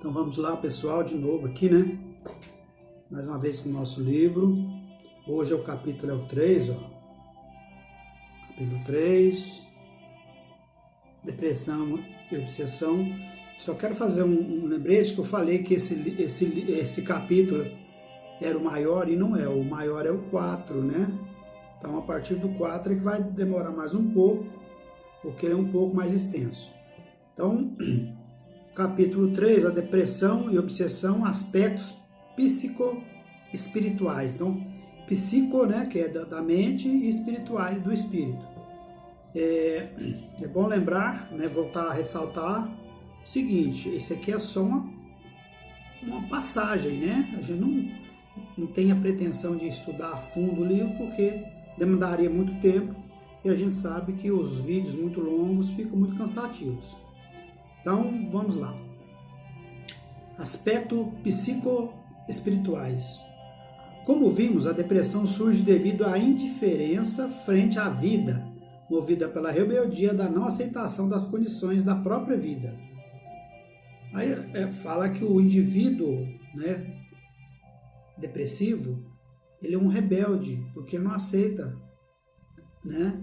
Então vamos lá, pessoal, de novo aqui, né? Mais uma vez com o nosso livro. Hoje é o capítulo 3, ó. Capítulo 3. Depressão e obsessão. Só quero fazer um lembrete que eu falei que esse capítulo era o maior e não é. O maior é o 4, né? Então a partir do 4 é que vai demorar mais um pouco, porque é um pouco mais extenso. Então, capítulo 3, a depressão e obsessão, aspectos psicoespirituais. Então, psico, né, que é da mente, e espirituais, do espírito. É bom lembrar, né, voltar a ressaltar o seguinte: esse aqui é só uma passagem, né? A gente não tem a pretensão de estudar a fundo o livro, porque demandaria muito tempo, e a gente sabe que os vídeos muito longos ficam muito cansativos. Então, vamos lá. Aspectos psicoespirituais. Como vimos, a depressão surge devido à indiferença frente à vida, movida pela rebeldia da não aceitação das condições da própria vida. Aí fala que o indivíduo, né, depressivo, ele é um rebelde, porque não aceita, né,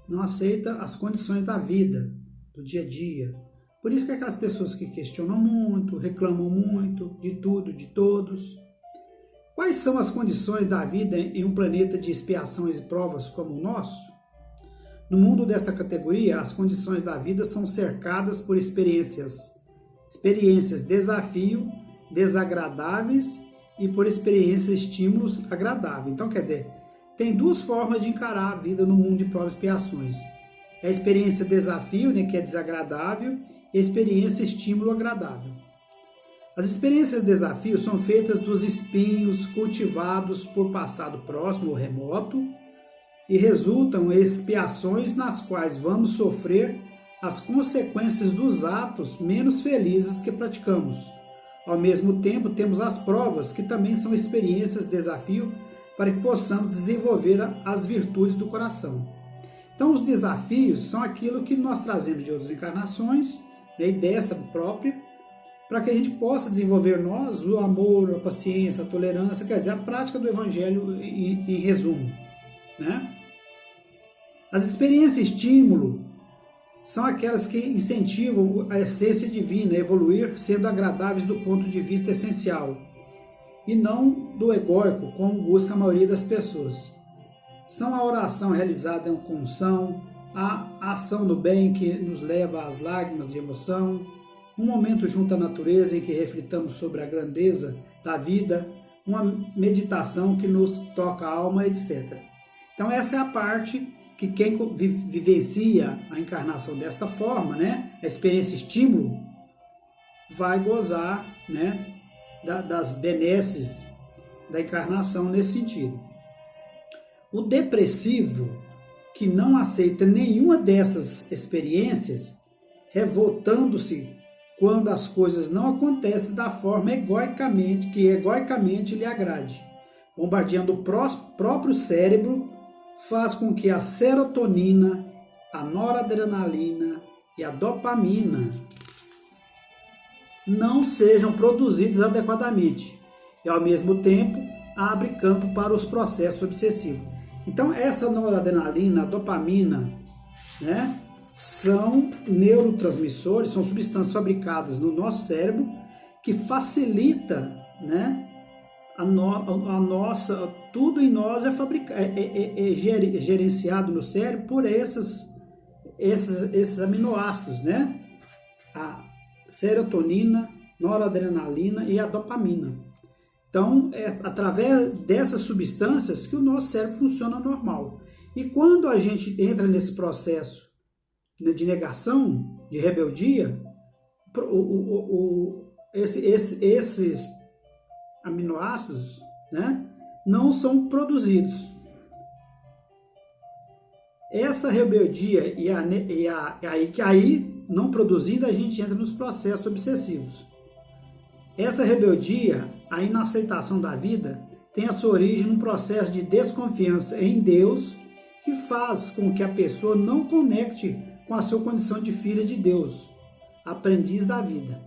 não aceita as condições da vida, do dia a dia. Por isso que aquelas pessoas que questionam muito, reclamam muito de tudo, de todos. Quais são as condições da vida em um planeta de expiações e provas como o nosso? No mundo dessa categoria, as condições da vida são cercadas por experiências desafio, desagradáveis, e por experiências, estímulos agradáveis. Então, quer dizer, tem duas formas de encarar a vida no mundo de provas e expiações. É a experiência desafio, né, que é desagradável, e a experiência estímulo agradável. As experiências desafio são feitas dos espinhos cultivados por passado próximo ou remoto e resultam em expiações nas quais vamos sofrer as consequências dos atos menos felizes que praticamos. Ao mesmo tempo, temos as provas, que também são experiências desafio para que possamos desenvolver as virtudes do coração. Então, os desafios são aquilo que nós trazemos de outras encarnações, né, e desta própria, para que a gente possa desenvolver nós o amor, a paciência, a tolerância, quer dizer, a prática do Evangelho em resumo, né? As experiências estímulo são aquelas que incentivam a essência divina a evoluir, sendo agradáveis do ponto de vista essencial, e não do egóico, como busca a maioria das pessoas. São a oração realizada com unção, a ação do bem que nos leva às lágrimas de emoção, um momento junto à natureza em que reflitamos sobre a grandeza da vida, uma meditação que nos toca a alma, etc. Então essa é a parte que quem vivencia a encarnação desta forma, né, a experiência estímulo, vai gozar, né, das benesses da encarnação nesse sentido. O depressivo, que não aceita nenhuma dessas experiências, revoltando-se quando as coisas não acontecem da forma que egoicamente lhe agrade, bombardeando o próprio cérebro, faz com que a serotonina, a noradrenalina e a dopamina não sejam produzidos adequadamente e, ao mesmo tempo, abre campo para os processos obsessivos. Então, essa noradrenalina, a dopamina, né, são neurotransmissores, são substâncias fabricadas no nosso cérebro que facilita, né, a nossa, tudo em nós é gerenciado no cérebro por esses aminoácidos, né? A serotonina, noradrenalina e a dopamina. Então, é através dessas substâncias que o nosso cérebro funciona normal. E quando a gente entra nesse processo de negação, de rebeldia, esses aminoácidos, né, não são produzidos. Essa rebeldia e aí não produzida, a gente entra nos processos obsessivos. Essa rebeldia, a inaceitação da vida, tem a sua origem num processo de desconfiança em Deus que faz com que a pessoa não conecte com a sua condição de filha de Deus, aprendiz da vida.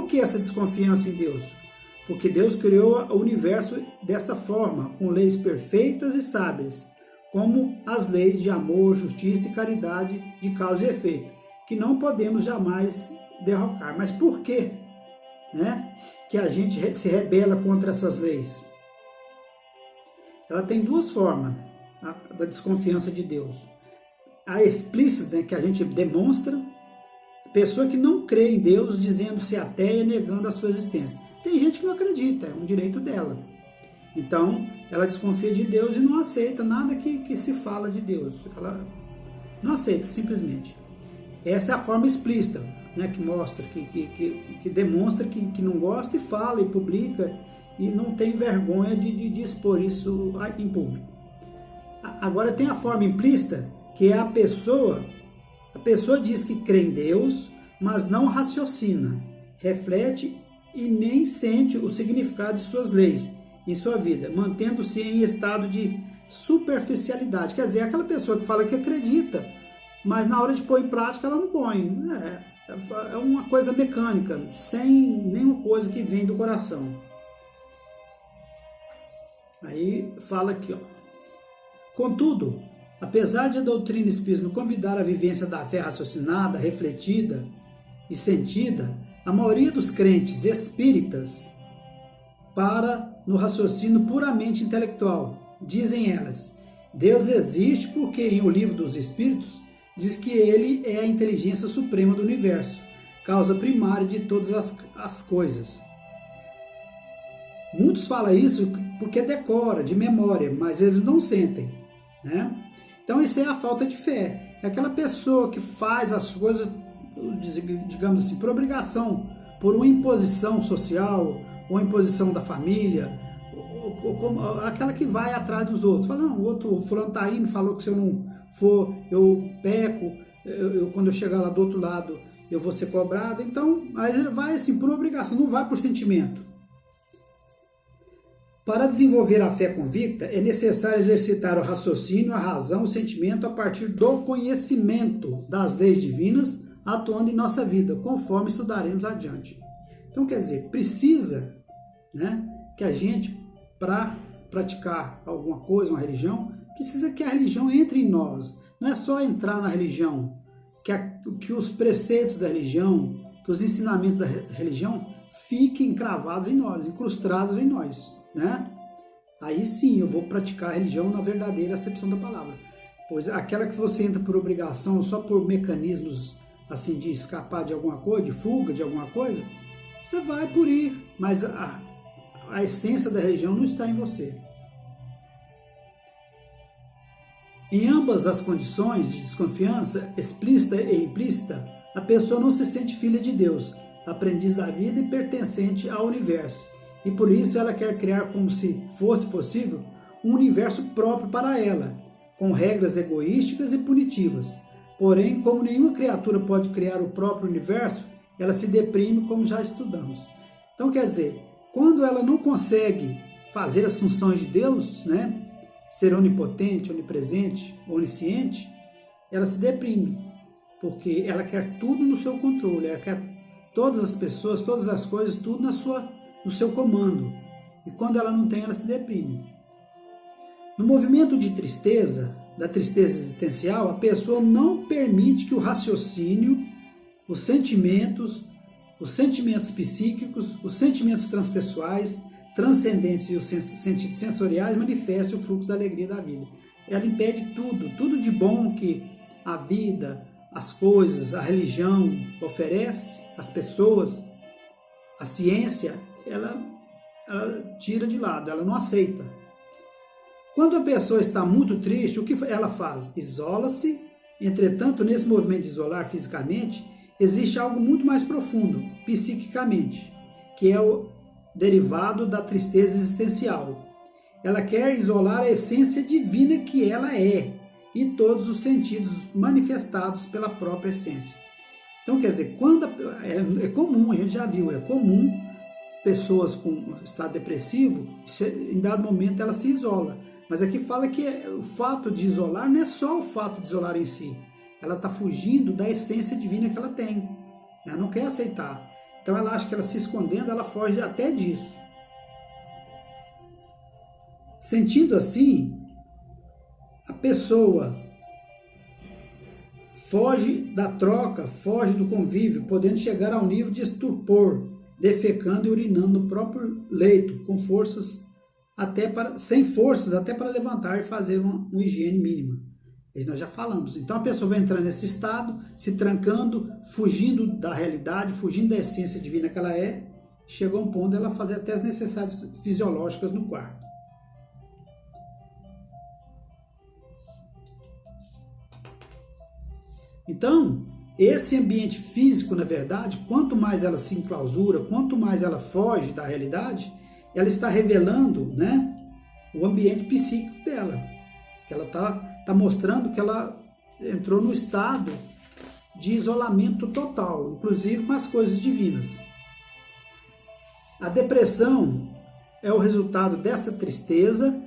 por que essa desconfiança em Deus? Porque Deus criou o universo desta forma, com leis perfeitas e sábias, como as leis de amor, justiça e caridade de causa e efeito, que não podemos jamais derrocar. Mas por quê, né, que a gente se rebela contra essas leis? Ela tem duas formas da desconfiança de Deus. A explícita, né, que a gente demonstra, a pessoa que não crê em Deus, dizendo-se ateia, negando a sua existência. Tem gente que não acredita, é um direito dela. Então, ela desconfia de Deus e não aceita nada que se fala de Deus. Ela não aceita, simplesmente. Essa é a forma explícita, né, que mostra, que demonstra que não gosta e fala e publica e não tem vergonha de expor isso em público. Agora tem a forma implícita, que é a pessoa diz que crê em Deus, mas não raciocina, reflete e nem sente o significado de suas leis em sua vida, mantendo-se em estado de superficialidade. Quer dizer, é aquela pessoa que fala que acredita, mas na hora de pôr em prática ela não põe. É uma coisa mecânica, sem nenhuma coisa que vem do coração. Aí fala aqui, ó. Contudo, apesar de a doutrina espírita convidar a vivência da fé raciocinada, refletida e sentida, a maioria dos crentes espíritas para no raciocínio puramente intelectual. Dizem elas, Deus existe porque em O Livro dos Espíritos diz que ele é a inteligência suprema do universo, causa primária de todas as coisas. Muitos falam isso porque decora, de memória, mas eles não sentem, né? Então isso é a falta de fé. É aquela pessoa que faz as coisas, digamos assim, por obrigação, por uma imposição social, ou imposição da família, ou aquela que vai atrás dos outros. Fala, não, o fulano tá indo, falou que se eu não for, eu peco, quando eu chegar lá do outro lado, eu vou ser cobrado. Então, aí ele vai assim, por obrigação, não vai por sentimento. Para desenvolver a fé convicta, é necessário exercitar o raciocínio, a razão, o sentimento a partir do conhecimento das leis divinas atuando em nossa vida, conforme estudaremos adiante. Então, quer dizer, precisa, né, que a gente, para praticar alguma coisa, uma religião, precisa que a religião entre em nós. Não é só entrar na religião, que os preceitos da religião, que os ensinamentos da religião fiquem cravados em nós, incrustados em nós, né? Aí sim eu vou praticar a religião na verdadeira acepção da palavra. Pois aquela que você entra por obrigação, só por mecanismos assim de escapar de alguma coisa, de fuga de alguma coisa, você vai por ir, mas a essência da religião não está em você. Em ambas as condições de desconfiança, explícita e implícita, a pessoa não se sente filha de Deus, aprendiz da vida e pertencente ao universo. E por isso ela quer criar, como se fosse possível, um universo próprio para ela, com regras egoísticas e punitivas. Porém, como nenhuma criatura pode criar o próprio universo, ela se deprime, como já estudamos. Então, quer dizer, quando ela não consegue fazer as funções de Deus, né, ser onipotente, onipresente, onisciente, ela se deprime, porque ela quer tudo no seu controle, ela quer todas as pessoas, todas as coisas, tudo no seu comando. E quando ela não tem, ela se deprime. No movimento de tristeza, da tristeza existencial, a pessoa não permite que o raciocínio, os sentimentos psíquicos, os sentimentos transpessoais, transcendentes e os sentidos sensoriais manifestem o fluxo da alegria da vida. Ela impede tudo de bom que a vida, as coisas, a religião oferece, as pessoas, a ciência, ela tira de lado, ela não aceita. Quando a pessoa está muito triste, o que ela faz? Isola-se. Entretanto, nesse movimento de isolar fisicamente, existe algo muito mais profundo, psiquicamente, que é o derivado da tristeza existencial. Ela quer isolar a essência divina que ela é e todos os sentidos manifestados pela própria essência. Então, quer dizer, quando é comum, a gente já viu, é comum pessoas com estado depressivo, em dado momento ela se isola. Mas aqui fala que o fato de isolar não é só o fato de isolar em si. Ela está fugindo da essência divina que ela tem. Ela não quer aceitar. Então ela acha que ela se escondendo, ela foge até disso. Sentindo assim, a pessoa foge da troca, foge do convívio, podendo chegar ao nível de estupor, defecando e urinando no próprio leito, com forças sem forças até para levantar e fazer uma higiene mínima. Isso nós já falamos. Então a pessoa vai entrando nesse estado, se trancando, fugindo da realidade, fugindo da essência divina que ela é, chega a um ponto dela fazer até as necessidades fisiológicas no quarto. Então, esse ambiente físico, na verdade, quanto mais ela se enclausura, quanto mais ela foge da realidade, ela está revelando, né, o ambiente psíquico dela. Que ela está mostrando que ela entrou no estado de isolamento total, inclusive com as coisas divinas. A depressão é o resultado dessa tristeza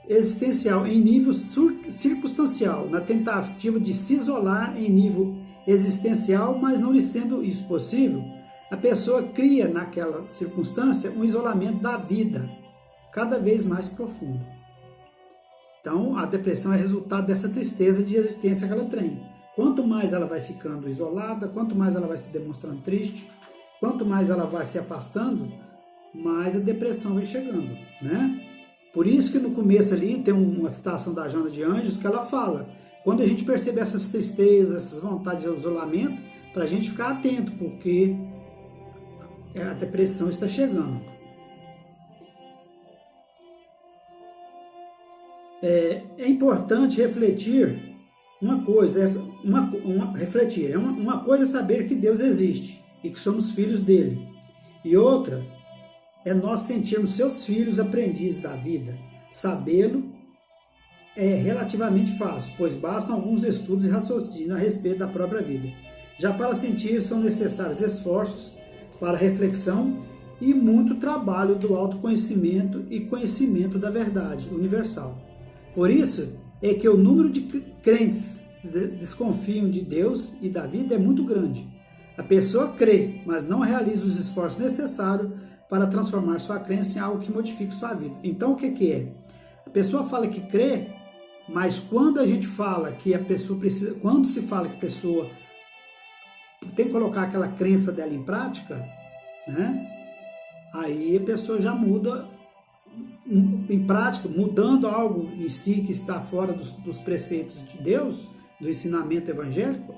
existencial em nível circunstancial, na tentativa de se isolar em nível existencial, mas não lhe sendo isso possível, a pessoa cria naquela circunstância um isolamento da vida cada vez mais profundo. Então, a depressão é resultado dessa tristeza de existência que ela tem. Quanto mais ela vai ficando isolada, quanto mais ela vai se demonstrando triste, quanto mais ela vai se afastando, mais a depressão vai chegando, né? Por isso que no começo ali tem uma citação da Joana de Anjos que ela fala, quando a gente percebe essas tristezas, essas vontades de isolamento, para a gente ficar atento, porque a depressão está chegando. É importante refletir uma coisa, uma coisa é saber que Deus existe e que somos filhos dele, e outra é nós sentirmos seus filhos aprendizes da vida. Sabê-lo é relativamente fácil, pois bastam alguns estudos e raciocínios a respeito da própria vida. Já para sentir são necessários esforços para reflexão e muito trabalho do autoconhecimento e conhecimento da verdade universal. Por isso é que o número de crentes que desconfiam de Deus e da vida é muito grande. A pessoa crê, mas não realiza os esforços necessários para transformar sua crença em algo que modifique sua vida. Então o que é? A pessoa fala que crê, mas quando a gente fala que a pessoa precisa, quando se fala que a pessoa tem que colocar aquela crença dela em prática, né? Aí a pessoa já muda em prática, mudando algo em si que está fora dos preceitos de Deus, do ensinamento evangélico,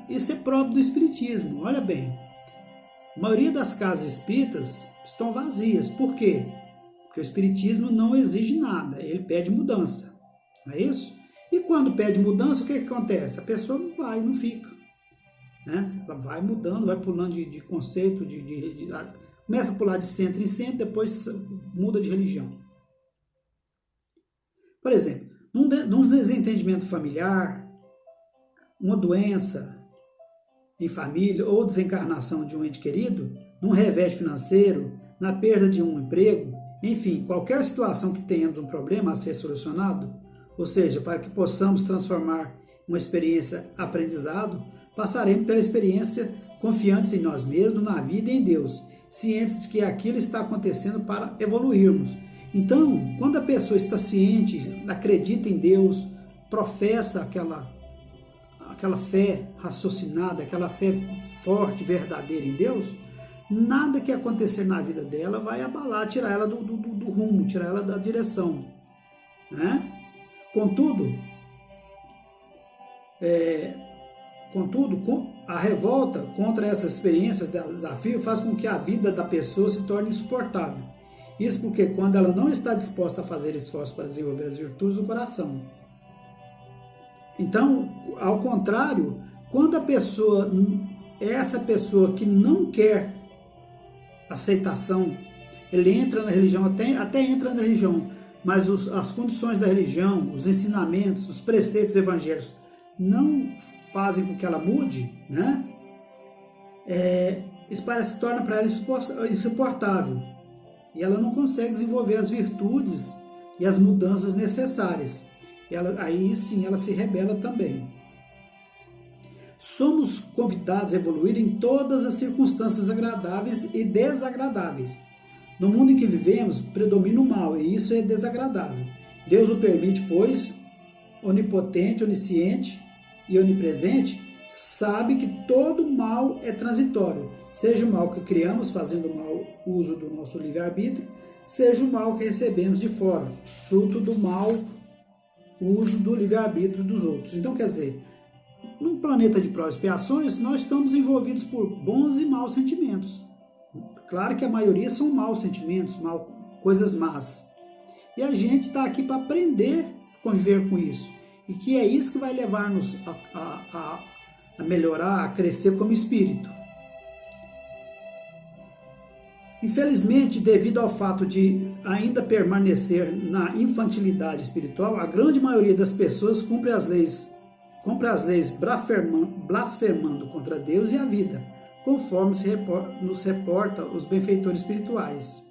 isso é próprio do Espiritismo. Olha bem, a maioria das casas espíritas estão vazias. Por quê? Porque o Espiritismo não exige nada, ele pede mudança, não é isso? E quando pede mudança, o que acontece? A pessoa não vai, não fica, né? Ela vai mudando, vai pulando de conceito, começa a pular de centro em centro, depois muda de religião. Por exemplo, num desentendimento familiar, uma doença em família ou desencarnação de um ente querido, num revés financeiro, na perda de um emprego, enfim, qualquer situação que tenhamos um problema a ser solucionado, ou seja, para que possamos transformar uma experiência aprendizado, passaremos pela experiência confiantes em nós mesmos, na vida e em Deus, cientes de que aquilo está acontecendo para evoluirmos. Então, quando a pessoa está ciente, acredita em Deus, professa aquela fé raciocinada, aquela fé forte, verdadeira em Deus, nada que acontecer na vida dela vai abalar, tirar ela do rumo, tirar ela da direção, né? Contudo, a revolta contra essas experiências de desafio faz com que a vida da pessoa se torne insuportável. Isso porque quando ela não está disposta a fazer esforço para desenvolver as virtudes do coração. Então, ao contrário, quando essa pessoa que não quer aceitação, ele entra na religião, até entra na religião, mas as condições da religião, os ensinamentos, os preceitos evangélicos não fazem com que ela mude, né? Isso parece que torna para ela insuportável. E ela não consegue desenvolver as virtudes e as mudanças necessárias. Aí sim ela se rebela também. somos convidados a evoluir em todas as circunstâncias agradáveis e desagradáveis. No mundo em que vivemos, predomina o mal, e isso é desagradável. Deus o permite, pois, onipotente, onisciente e onipresente, sabe que todo mal é transitório, seja o mal que criamos fazendo mau uso do nosso livre-arbítrio, seja o mal que recebemos de fora, fruto do mau uso do livre-arbítrio dos outros. Então, quer dizer, num planeta de provas e expiações, nós estamos envolvidos por bons e maus sentimentos. Claro que a maioria são maus sentimentos, coisas más. E a gente está aqui para aprender a conviver com isso. E que é isso que vai levar-nos a melhorar, a crescer como espírito. Infelizmente, devido ao fato de ainda permanecer na infantilidade espiritual, a grande maioria das pessoas cumpre as leis blasfemando contra Deus e a vida, conforme nos reporta os benfeitores espirituais.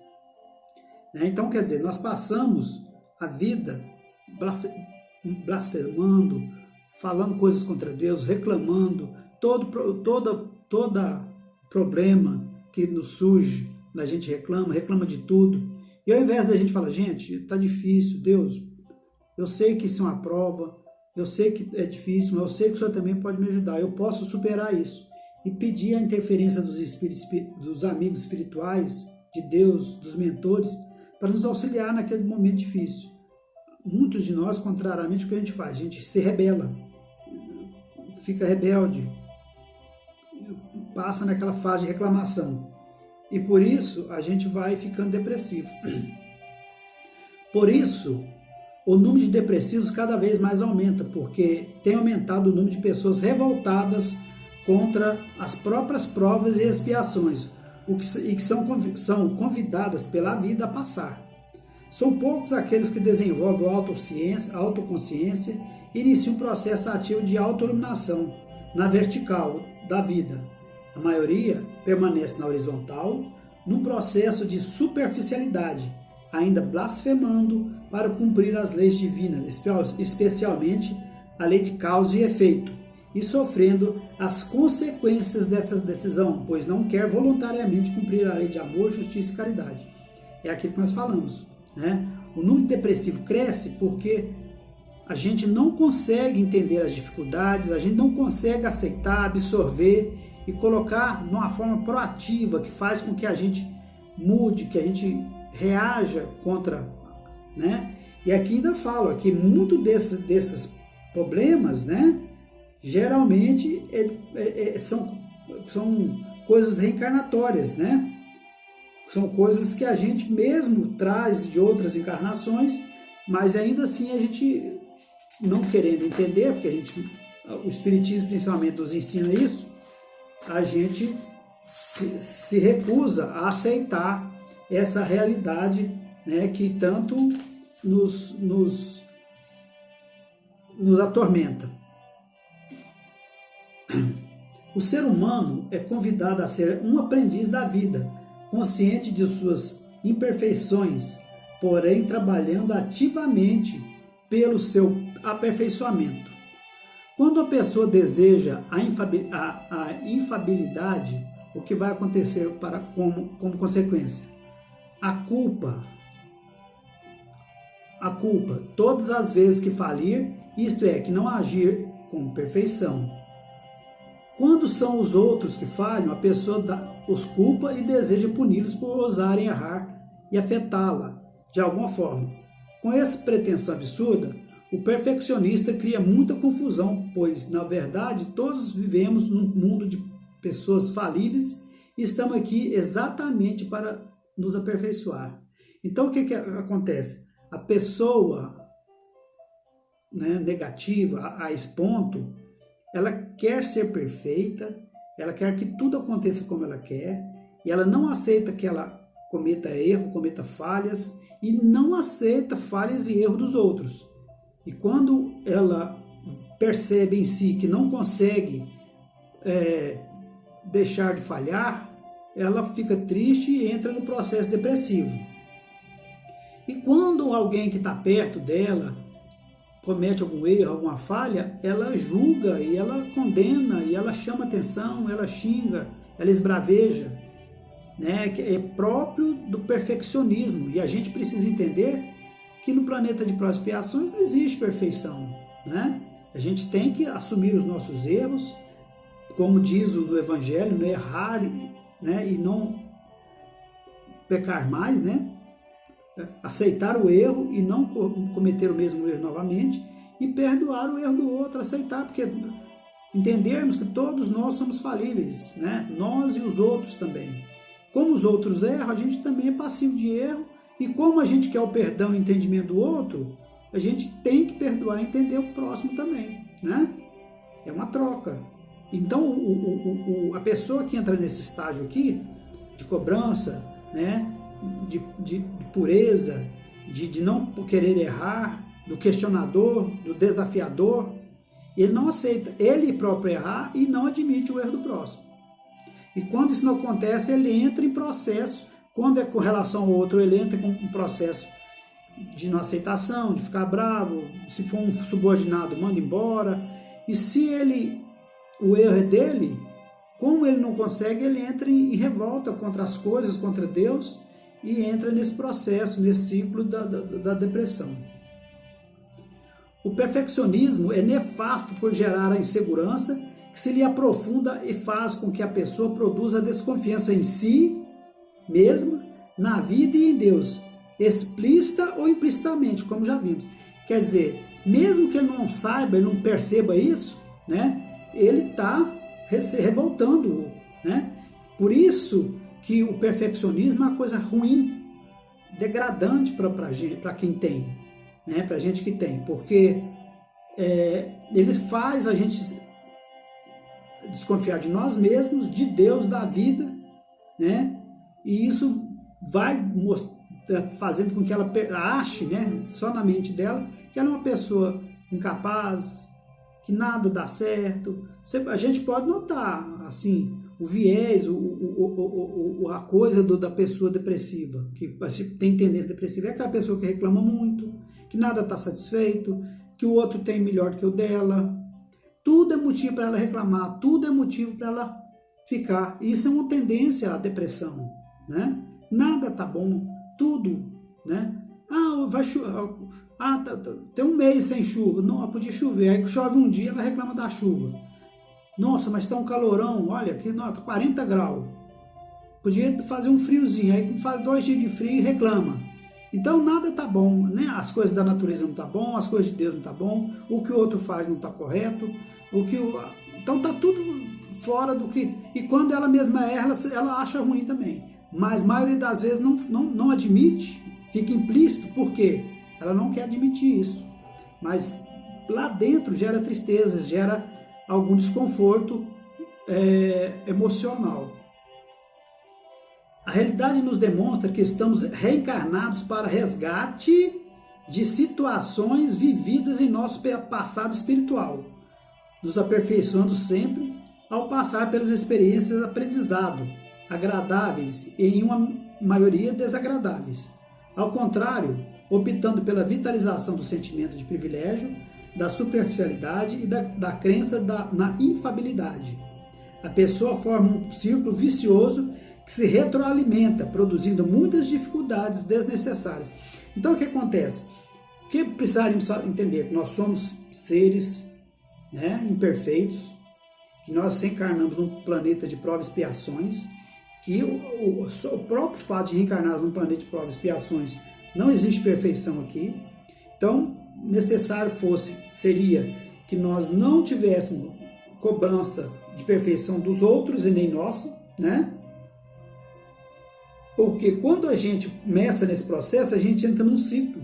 Então, quer dizer, nós passamos a vida blasfemando, falando coisas contra Deus, reclamando, todo problema que nos surge, a gente reclama de tudo. E ao invés da gente falar, gente, tá difícil, Deus, eu sei que isso é uma prova, eu sei que é difícil, mas eu sei que o Senhor também pode me ajudar, eu posso superar isso. E pedir a interferência dos espíritos, dos amigos espirituais, de Deus, dos mentores, para nos auxiliar naquele momento difícil. Muitos de nós, contrariamente ao que a gente faz, a gente se rebela, fica rebelde, passa naquela fase de reclamação. E por isso a gente vai ficando depressivo. Por isso, o número de depressivos cada vez mais aumenta, porque tem aumentado o número de pessoas revoltadas contra as próprias provas e expiações, e que são convidadas pela vida a passar. São poucos aqueles que desenvolvem autoconsciência e iniciam um processo ativo de autoiluminação na vertical da vida. A maioria permanece na horizontal, num processo de superficialidade, ainda blasfemando para cumprir as leis divinas, especialmente a lei de causa e efeito, e sofrendo as consequências dessa decisão, pois não quer voluntariamente cumprir a lei de amor, justiça e caridade. É aquilo que nós falamos, né? O número depressivo cresce porque a gente não consegue entender as dificuldades, a gente não consegue aceitar, absorver e colocar numa forma proativa que faz com que a gente mude, que a gente reaja contra, né? E aqui ainda falo que muito desses problemas, né, geralmente são coisas reencarnatórias, né? São coisas que a gente mesmo traz de outras encarnações, mas ainda assim a gente não querendo entender, porque o Espiritismo principalmente nos ensina isso, a gente se recusa a aceitar essa realidade, né, que tanto nos atormenta. O ser humano é convidado a ser um aprendiz da vida, consciente de suas imperfeições, porém trabalhando ativamente pelo seu aperfeiçoamento. Quando a pessoa deseja a infabilidade, o que vai acontecer como consequência? A culpa, todas as vezes que falir, isto é, que não agir com perfeição. Quando são os outros que falham, a pessoa os culpa e deseja puni-los por ousarem errar e afetá-la de alguma forma. Com essa pretensão absurda, o perfeccionista cria muita confusão, pois, na verdade, todos vivemos num mundo de pessoas falíveis e estamos aqui exatamente para nos aperfeiçoar. Então, o que acontece? A pessoa, né, negativa, a esse ponto, ela quer ser perfeita, ela quer que tudo aconteça como ela quer, e ela não aceita que ela cometa erro, cometa falhas, e não aceita falhas e erros dos outros. E quando ela percebe em si que não consegue deixar de falhar, ela fica triste e entra no processo depressivo. E quando alguém que está perto dela comete algum erro, alguma falha, ela julga e ela condena e ela chama atenção, ela xinga, ela esbraveja, né? É próprio do perfeccionismo, e a gente precisa entender que no planeta de provas e expiações não existe perfeição, né? A gente tem que assumir os nossos erros, como diz o Evangelho, não errar, né? E não pecar mais, né? Aceitar o erro e não cometer o mesmo erro novamente, e perdoar o erro do outro, aceitar, porque entendermos que todos nós somos falíveis, né? Nós e os outros também. Como os outros erram, a gente também é passivo de erro, e como a gente quer o perdão e o entendimento do outro, a gente tem que perdoar e entender o próximo também, né? É uma troca. Então, a pessoa que entra nesse estágio aqui, de cobrança, né? De pureza, de não querer errar, do questionador, do desafiador, ele não aceita ele próprio errar e não admite o erro do próximo. E quando isso não acontece, ele entra em processo. Quando é com relação ao outro, ele entra com um processo de não aceitação, de ficar bravo. Se for um subordinado, manda embora. E se o erro é dele, como ele não consegue, ele entra em revolta contra as coisas, contra Deus, e entra nesse processo, nesse ciclo da depressão. O perfeccionismo é nefasto por gerar a insegurança que se lhe aprofunda e faz com que a pessoa produza desconfiança em si mesma, na vida e em Deus, explícita ou implicitamente, como já vimos. Quer dizer, mesmo que ele não saiba, ele não perceba isso, né, ele está se revoltando, né? Por isso que o perfeccionismo é uma coisa ruim, degradante para quem tem, né? Para a gente que tem, porque ele faz a gente desconfiar de nós mesmos, de Deus, da vida, né? E isso vai fazendo com que ela ache, né, só na mente dela, que ela é uma pessoa incapaz, que nada dá certo. A gente pode notar, assim, o viés, a coisa da pessoa depressiva, que tem tendência depressiva, é aquela pessoa que reclama muito, que nada está satisfeito, que o outro tem melhor do que o dela. Tudo é motivo para ela reclamar, tudo é motivo para ela ficar. Isso é uma tendência à depressão, né? Nada tá bom, tudo, né? Vai chover. Tem um mês sem chuva, não, podia chover. Aí chove um dia, ela reclama da chuva. Nossa, mas está um calorão, olha, aqui tá 40 graus. Podia fazer um friozinho, aí faz 2 dias de frio e reclama. Então nada tá bom, né? As coisas da natureza não tá bom, as coisas de Deus não tá bom, o que o outro faz não tá correto, então tá tudo fora do que... E quando ela mesma erra, ela acha ruim também. Mas a maioria das vezes não admite, fica implícito, por quê? Ela não quer admitir isso. Mas lá dentro gera tristeza, gera algum desconforto emocional. A realidade nos demonstra que estamos reencarnados para resgate de situações vividas em nosso passado espiritual, nos aperfeiçoando sempre ao passar pelas experiências de aprendizado, agradáveis e em uma maioria desagradáveis. Ao contrário, optando pela vitalização do sentimento de privilégio, da superficialidade e da crença na infabilidade. A pessoa forma um círculo vicioso que se retroalimenta, produzindo muitas dificuldades desnecessárias. Então, o que acontece? O que precisaríamos entender? Que nós somos seres, né, imperfeitos, que nós encarnamos num planeta de provas e expiações, que o próprio fato de reencarnarmos num planeta de provas e expiações, não existe perfeição aqui. Então, necessário seria que nós não tivéssemos cobrança de perfeição dos outros e nem nossa, né? Porque quando a gente começa nesse processo, a gente entra num ciclo,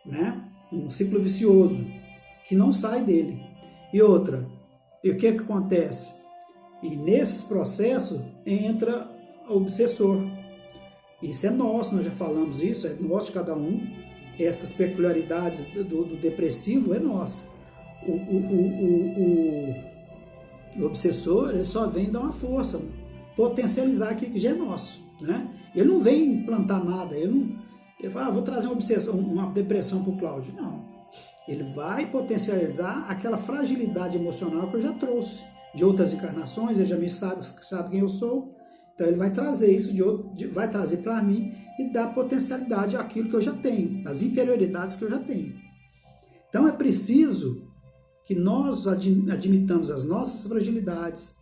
né? Um ciclo vicioso, que não sai dele. E outra, e o que acontece? E nesse processo entra o obsessor. Isso é nosso, nós já falamos isso, é nosso de cada um. Essas peculiaridades do depressivo é nossa. O obsessor, ele só vem dar uma força, potencializar aquilo que já é nosso, né? Ele não vem implantar nada, ele Ele fala, vou trazer uma obsessão, uma depressão para o Cláudio. Não. Ele vai potencializar aquela fragilidade emocional que eu já trouxe de outras encarnações, ele já me sabe quem eu sou. Então ele vai trazer isso vai trazer para mim e dar potencialidade àquilo que eu já tenho, às inferioridades que eu já tenho. Então é preciso que nós admitamos as nossas fragilidades,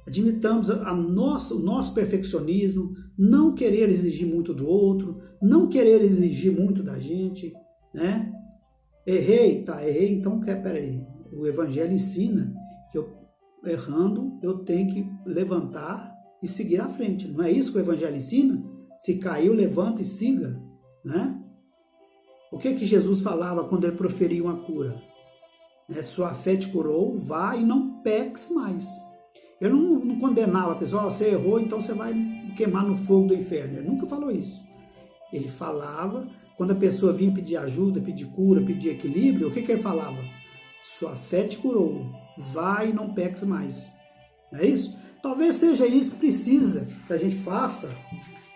admitamos o nosso perfeccionismo, não querer exigir muito do outro, não querer exigir muito da gente, né? Errei, então peraí, o Evangelho ensina que eu, errando, eu tenho que levantar e seguir à frente. Não é isso que o Evangelho ensina? Se caiu, levanta e siga, né? O que Jesus falava quando ele proferia uma cura? Sua fé te curou, vá e não peques mais. Ele não condenava a pessoa, você errou, então você vai queimar no fogo do inferno. Ele nunca falou isso. Ele falava, quando a pessoa vinha pedir ajuda, pedir cura, pedir equilíbrio, o que ele falava? Sua fé te curou, vá e não peques mais. Não é isso? Talvez seja isso que precisa que a gente faça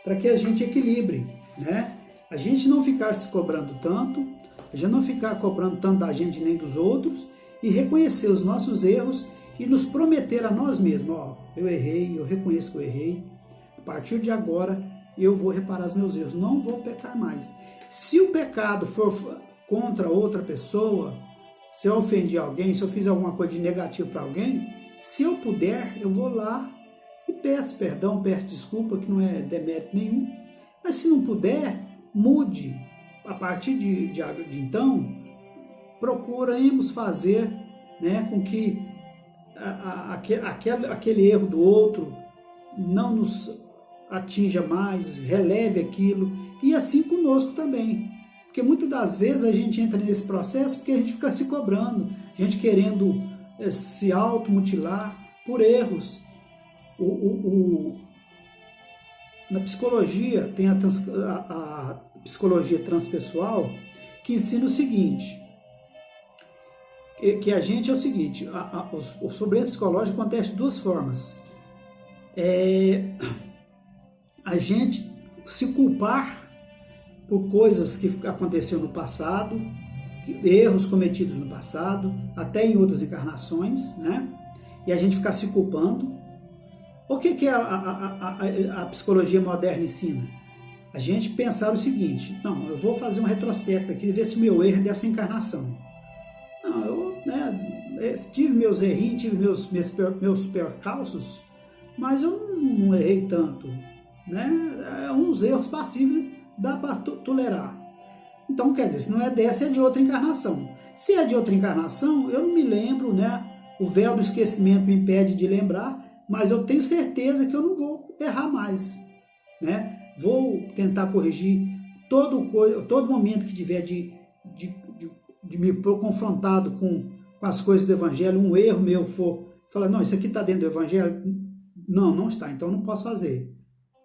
para que a gente equilibre, né? A gente não ficar se cobrando tanto, a gente não ficar cobrando tanto da gente nem dos outros e reconhecer os nossos erros e nos prometer a nós mesmos, ó, eu errei, eu reconheço que eu errei, a partir de agora eu vou reparar os meus erros, não vou pecar mais. Se o pecado for contra outra pessoa, se eu ofendi alguém, se eu fiz alguma coisa de negativo para alguém, se eu puder, eu vou lá e peço perdão, peço desculpa, que não é demérito nenhum. Mas se não puder, mude. A partir de então, procuremos fazer, né, com que aquele erro do outro não nos atinja mais, releve aquilo, e assim conosco também. Porque muitas das vezes a gente entra nesse processo porque a gente fica se cobrando, a gente querendo se automutilar por erros. Na psicologia, tem a psicologia transpessoal, que ensina o seguinte, que a gente é o seguinte, os problemas psicológicos acontecem de duas formas. A gente se culpar por coisas que aconteceram no passado, erros cometidos no passado, até em outras encarnações, né? E a gente ficar se culpando. O que a psicologia moderna ensina? A gente pensar o seguinte, não, eu vou fazer um retrospecto aqui e ver se o meu erro é dessa encarnação. Não, eu tive meus errinhos, tive meus percalços, mas eu não errei tanto, né? Uns erros passíveis dá para tolerar. Então, quer dizer, se não é dessa, é de outra encarnação. Se é de outra encarnação, eu não me lembro, né? O véu do esquecimento me impede de lembrar, mas eu tenho certeza que eu não vou errar mais, né? Vou tentar corrigir todo momento que tiver de me pôr confrontado com as coisas do Evangelho, um erro meu falar, não, isso aqui está dentro do Evangelho? Não está, então eu não posso fazer.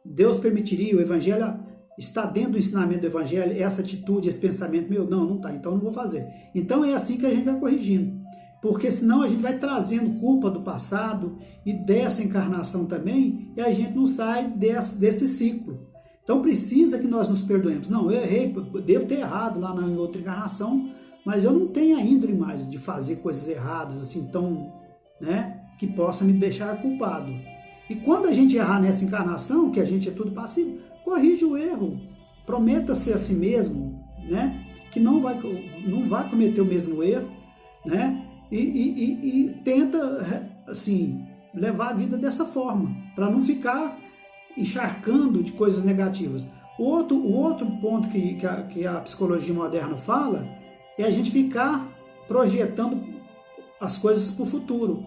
Deus permitiria, o Evangelho está dentro do ensinamento do Evangelho, essa atitude, esse pensamento meu? Não está, então eu não vou fazer. Então é assim que a gente vai corrigindo, porque senão a gente vai trazendo culpa do passado e dessa encarnação também, e a gente não sai desse ciclo. Então precisa que nós nos perdoemos. Não, eu errei, devo ter errado lá em outra encarnação, mas eu não tenho a índole mais de fazer coisas erradas, assim, tão, né, que possa me deixar culpado. E quando a gente errar nessa encarnação, que a gente é tudo passivo, corrige o erro, prometa-se a si mesmo, né, que não vai cometer o mesmo erro, né, e tenta, assim, levar a vida dessa forma, para não ficar encharcando de coisas negativas. O outro ponto que a psicologia moderna fala é a gente ficar projetando as coisas para o futuro.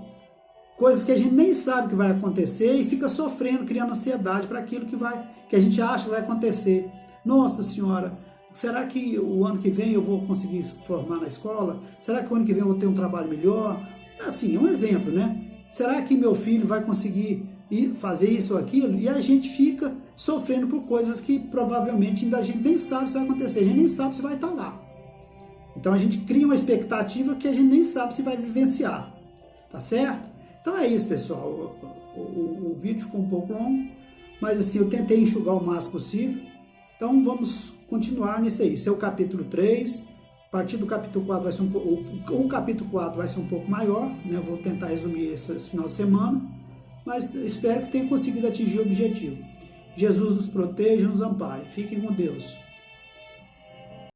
Coisas que a gente nem sabe que vai acontecer e fica sofrendo, criando ansiedade para aquilo que a gente acha que vai acontecer. Nossa Senhora, será que o ano que vem eu vou conseguir formar na escola? Será que o ano que vem eu vou ter um trabalho melhor? Assim, é um exemplo, né? Será que meu filho vai conseguir fazer isso ou aquilo? E a gente fica sofrendo por coisas que provavelmente ainda a gente nem sabe se vai acontecer, a gente nem sabe se vai estar lá. Então a gente cria uma expectativa que a gente nem sabe se vai vivenciar, tá certo? Então é isso, pessoal. O vídeo ficou um pouco longo, mas assim, eu tentei enxugar o máximo possível, Então vamos continuar nisso aí. Esse é o capítulo 3. A partir do capítulo 4 vai ser o capítulo 4 vai ser um pouco maior, né? Eu vou tentar resumir esse final de semana, mas espero que tenha conseguido atingir o objetivo. Jesus nos proteja e nos ampare. Fiquem com Deus.